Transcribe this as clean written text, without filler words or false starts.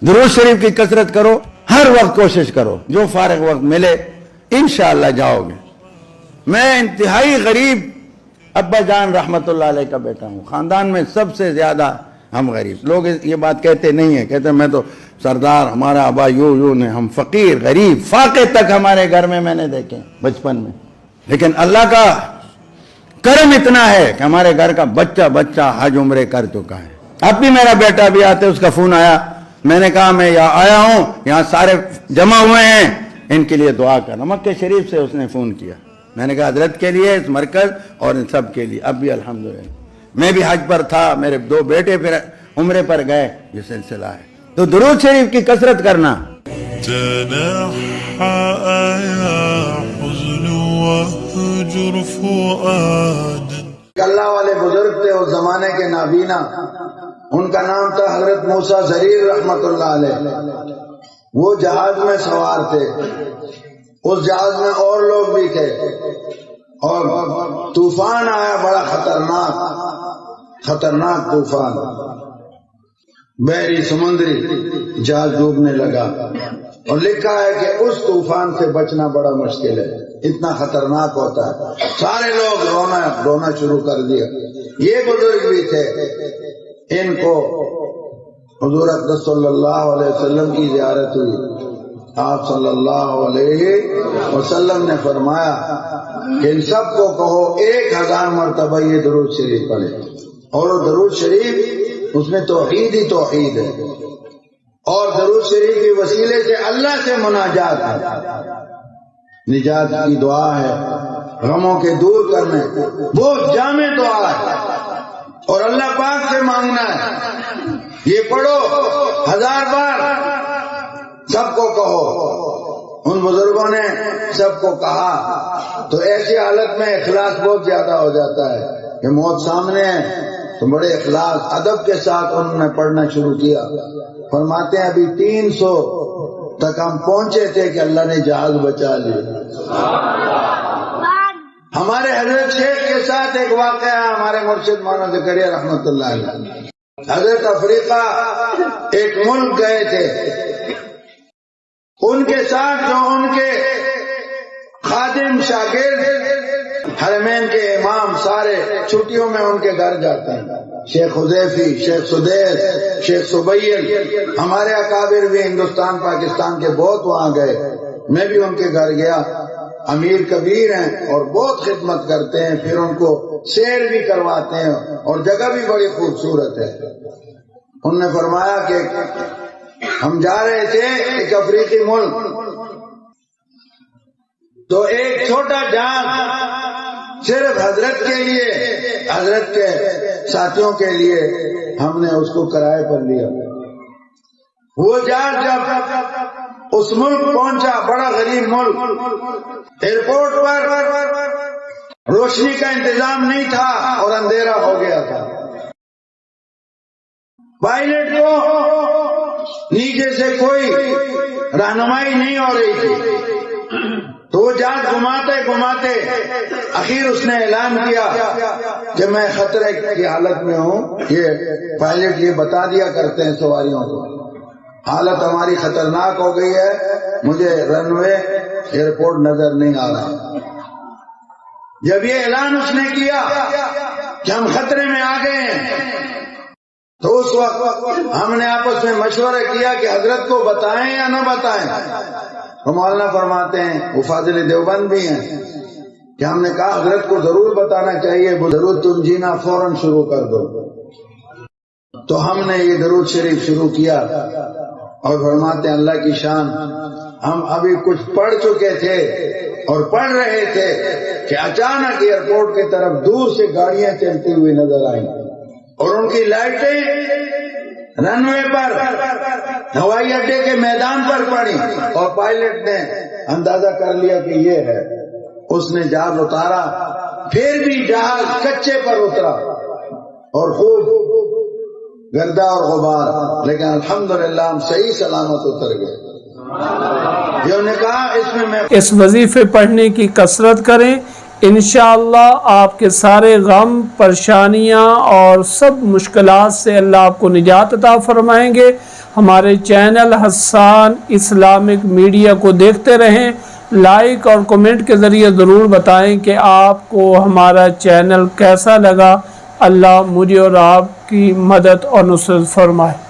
درود شریف کی کثرت کرو، ہر وقت کوشش کرو، جو فارغ وقت ملے انشاءاللہ جاؤ گے۔ میں انتہائی غریب ابا جان رحمت اللہ علیہ کا بیٹا ہوں، خاندان میں سب سے زیادہ ہم غریب لوگ یہ بات کہتے نہیں ہیں، کہتے ہیں میں تو سردار، ہمارا ابا یوں نے، ہم فقیر غریب فاقے تک ہمارے گھر میں نے دیکھے بچپن میں، لیکن اللہ کا کرم اتنا ہے کہ ہمارے گھر کا بچہ حج عمرے کر چکا ہے۔ اب بھی میرا بیٹا بھی آتے، اس کا فون آیا، میں نے کہا میں یہاں آیا ہوں، یہاں سارے جمع ہوئے ہیں، ان کے لیے دعا کرنا۔ مکہ شریف سے اس نے فون کیا، میں نے کہا حضرت کے لیے، اس مرکز اور ان سب کے لیے۔ اب بھی الحمدللہ میں بھی حج پر تھا، میرے 2 بیٹے پھر عمرے پر گئے، یہ سلسلہ ہے۔ تو درود شریف کی کثرت کرنا۔ تنحى يا حزن واهجر فؤادا۔ اللہ والے بزرگ تھے اس زمانے کے نابینا، ان کا نام تھا حضرت موسیٰ ضریر رحمت اللہ علیہ۔ وہ جہاز میں سوار تھے، اس جہاز میں اور لوگ بھی تھے، اور طوفان آیا بڑا خطرناک طوفان، بحری سمندری، جہاز ڈوبنے لگا، اور لکھا ہے کہ اس طوفان سے بچنا بڑا مشکل ہے، اتنا خطرناک ہوتا ہے۔ سارے لوگ رونا شروع کر دیا۔ یہ بزرگ بھی تھے، ان کو حضور اقدس صلی اللہ علیہ وسلم کی زیارت ہوئی۔ آپ صلی اللہ علیہ وسلم نے فرمایا کہ ان سب کو کہو 1000 مرتبہ یہ درود شریف پڑھے، اور وہ درود شریف اس میں توحید ہی توحید ہے، اور درود شریف کے وسیلے سے اللہ سے مناجات ہے، نجات کی دعا ہے، غموں کے دور کرنے، بہت جامع دعا ہے، اور اللہ پاک سے مانگنا ہے۔ یہ پڑھو 1000 بار، سب کو کہو۔ ان بزرگوں نے سب کو کہا تو ایسی حالت میں اخلاص بہت زیادہ ہو جاتا ہے کہ موت سامنے ہے تو بڑے اخلاص ادب کے ساتھ انہوں نے پڑھنا شروع کیا۔ فرماتے ہیں ابھی 300 تک ہم پہنچے تھے کہ اللہ نے جہاز بچا لیا۔ ہمارے حضرت شیخ کے ساتھ ایک واقعہ ہے، ہمارے مرشد مولانا زکریا رحمت اللہ علیہ۔ حضرت افریقہ ایک ملک گئے تھے، ان کے ساتھ جو ان کے خادم شاگرد حرمین کے امام سارے چھٹیوں میں ان کے گھر جاتے ہیں، شیخ حذیفی، شیخ سدیس، شیخ سبیل، ہمارے اکابر بھی ہندوستان پاکستان کے بہت وہاں گئے، میں بھی ان کے گھر گیا۔ امیر کبیر ہیں اور بہت خدمت کرتے ہیں، پھر ان کو سیر بھی کرواتے ہیں، اور جگہ بھی بڑی خوبصورت ہے۔ انہوں نے فرمایا کہ ہم جا رہے تھے ایک افریقی ملک، تو ایک چھوٹا جہاز صرف حضرت کے لیے، حضرت کے ساتھیوں کے لیے ہم نے اس کو کرائے پر لیا۔ وہ جہاز جب اس ملک پہنچا، بڑا غریب ملک، ایئرپورٹ پر روشنی کا انتظام نہیں تھا اور اندھیرا ہو گیا تھا۔ پائلٹ کو نیچے سے کوئی رہنمائی نہیں ہو رہی تھی، تو وہ جہاز گھماتے اخیر اس نے اعلان کیا کہ میں خطرے کی حالت میں ہوں۔ یہ پائلٹ یہ بتا دیا کرتے ہیں سواریوں کو، حالت ہماری خطرناک ہو گئی ہے، مجھے رن وے ایئرپورٹ نظر نہیں آ رہا۔ جب یہ اعلان اس نے کیا کہ ہم خطرے میں آ گئے ہیں، تو اس وقت ہم نے آپس میں مشورہ کیا کہ حضرت کو بتائیں یا نہ بتائیں۔ تو مولانا فرماتے ہیں، وہ فاضل دیوبند بھی ہیں، کہ ہم نے کہا حضرت کو ضرور بتانا چاہیے، ضرور تم جینا فوراً شروع کر دو۔ تو ہم نے یہ درود شریف شروع کیا، اور فرماتے ہیں اللہ کی شان، ہم ابھی کچھ پڑھ چکے تھے اور پڑھ رہے تھے کہ اچانک ایئرپورٹ کی طرف دور سے گاڑیاں چلتی ہوئی نظر آئیں، اور ان کی لائٹیں رن وے پر، ہوائی اڈے کے میدان پر پڑی، اور پائلٹ نے اندازہ کر لیا کہ یہ ہے۔ اس نے جہاز اتارا، پھر بھی جہاز کچے پر اترا اور خوب گردہ اور غبار، لیکن الحمدللہ ہم صحیح سلامت اتر گئے۔ یہ انہوں نے کہا اس وظیفے پڑھنے کی کثرت کریں، انشاءاللہ آپ کے سارے غم، پریشانیاں اور سب مشکلات سے اللہ آپ کو نجات عطا فرمائیں گے۔ ہمارے چینل حسان اسلامک میڈیا کو دیکھتے رہیں۔ لائک اور کمنٹ کے ذریعے ضرور بتائیں کہ آپ کو ہمارا چینل کیسا لگا۔ اللہ مجھے اور آپ کی مدد اور نصرت فرمائے۔